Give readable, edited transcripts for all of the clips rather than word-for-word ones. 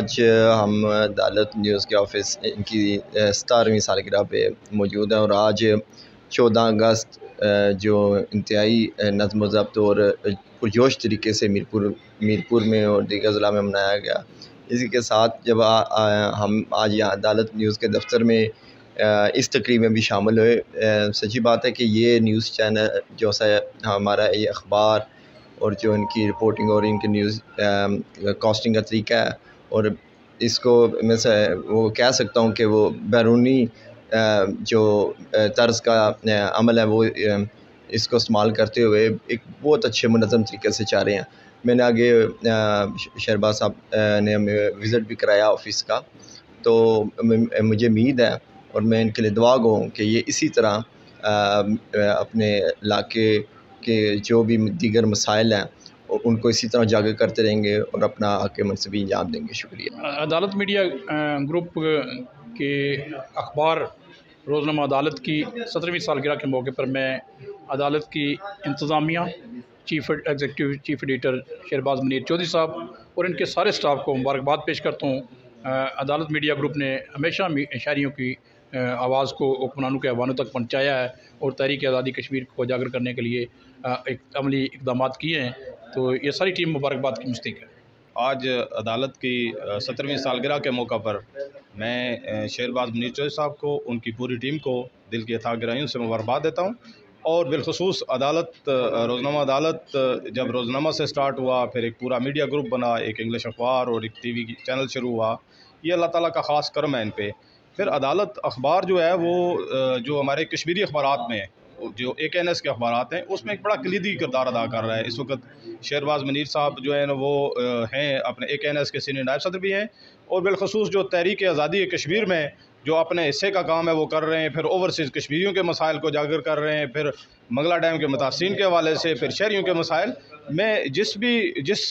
आज हम अदालत न्यूज़ के ऑफिस इनकी 17वीं सालगिरह पे मौजूद हैं और आज 14 अगस्त जो इंतहाई नज़्म ज़ब्त और पुरजोश तरीके से मीरपुर में और दीगर ज़िला में मनाया गया। इसी के साथ जब हम आज यहाँ अदालत न्यूज़ के दफ्तर में इस तकरीब में भी शामिल हुए। सच्ची बात है कि ये न्यूज़ चैनल जो सा हमारा ये अखबार और जो इनकी रिपोर्टिंग और इनकी न्यूज़ कास्टिंग का तरीका है और इसको मैं वो कह सकता हूँ कि वो बैरूनी जो तर्ज का अमल है वो इसको इस्तेमाल करते हुए एक बहुत अच्छे मुनज़्ज़म तरीके से चाह रहे हैं। मैंने आगे शहबाज साहब ने हमें विज़िट भी कराया ऑफिस का, तो मुझे उम्मीद है और मैं इनके लिए दुआ गो हूँ कि ये इसी तरह अपने इलाके के जो भी दीगर मसाइल हैं उनको इसी तरह उजागर करते रहेंगे और अपना हक़ मनसबी अंजाम देंगे। शुक्रिया। अदालत मीडिया ग्रुप के अखबार रोज़नामा अदालत की 17वीं सालगिरह के मौके पर मैं अदालत की इंतज़ामिया, chief executive chief editor Shahbaz Munir Chaudhry साहब और इनके सारे स्टाफ को मुबारकबाद पेश करता हूँ। अदालत मीडिया ग्रुप ने हमेशा शहरियों की आवाज़ को हुक्मरानों के ऐवानों तक पहुँचाया है और तहरीक आज़ादी कश्मीर को उजागर करने के लिए एक अमली इक़दाम किए हैं, तो ये सारी टीम मुबारकबाद की मुस्तहिक़ है। आज अदालत की 17वीं सालगिरह के मौका पर मैं शहबाज मुनीर चौधरी साहब को, उनकी पूरी टीम को दिल की अथाह गहराइयों से मुबारकबाद देता हूँ। और बिलखसूस अदालत रोज़नामा अदालत जब रोज़नामा से स्टार्ट हुआ, फिर एक पूरा मीडिया ग्रुप बना, एक इंग्लिश अखबार और एक टीवी चैनल शुरू हुआ, ये अल्लाह ताला का ख़ास करम है इन पे। फिर अदालत अखबार जो है वो जो हमारे कश्मीरी अखबारात में जो AKNS के अखबारात हैं उसमें एक बड़ा कलीदी किरदार अदा कर रहा है। इस वक्त शहबाज मुनीर साहब जो है ना वो हैं अपने AKNS के सीनियर नायब सदर भी हैं और बिलखसूस जो तहरीक आज़ादी कश्मीर में जो अपने हिस्से का काम है वो कर रहे हैं। फिर ओवरसीज़ कश्मीरियों के मसाइल को उजागर कर रहे हैं, फिर मंगला डैम के मुतासिरीन के हवाले से, फिर शहरियों के मसाइल। मैं जिस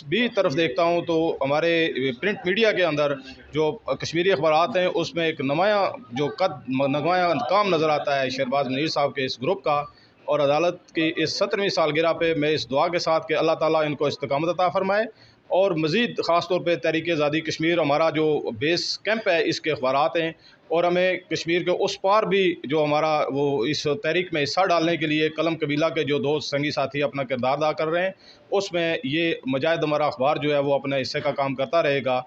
भी तरफ देखता हूँ तो हमारे प्रिंट मीडिया के अंदर जो कश्मीरी अखबारात हैं उसमें एक नुमायाँ काम नज़र आता है शहबाज मुनीर साहब के इस ग्रुप का। और अदालत की इस 17वीं सालगिरह पे मैं इस दुआ के साथ कि अल्लाह ताला इनको इस्तिकामत अता फ़रमाए और मज़ीद ख़ास तौर पे तहरीक आज़ादी कश्मीर हमारा जो बेस कैंप है इसके अखबारात हैं और हमें कश्मीर के उस पार भी जो हमारा वो इस तहरीक में हिस्सा डालने के लिए कलम कबीला के जो दोस्त संगी साथी अपना किरदार अदा कर रहे हैं, उसमें ये मजाहिद हमारा अखबार जो है वो अपने हिस्से का काम करता रहेगा।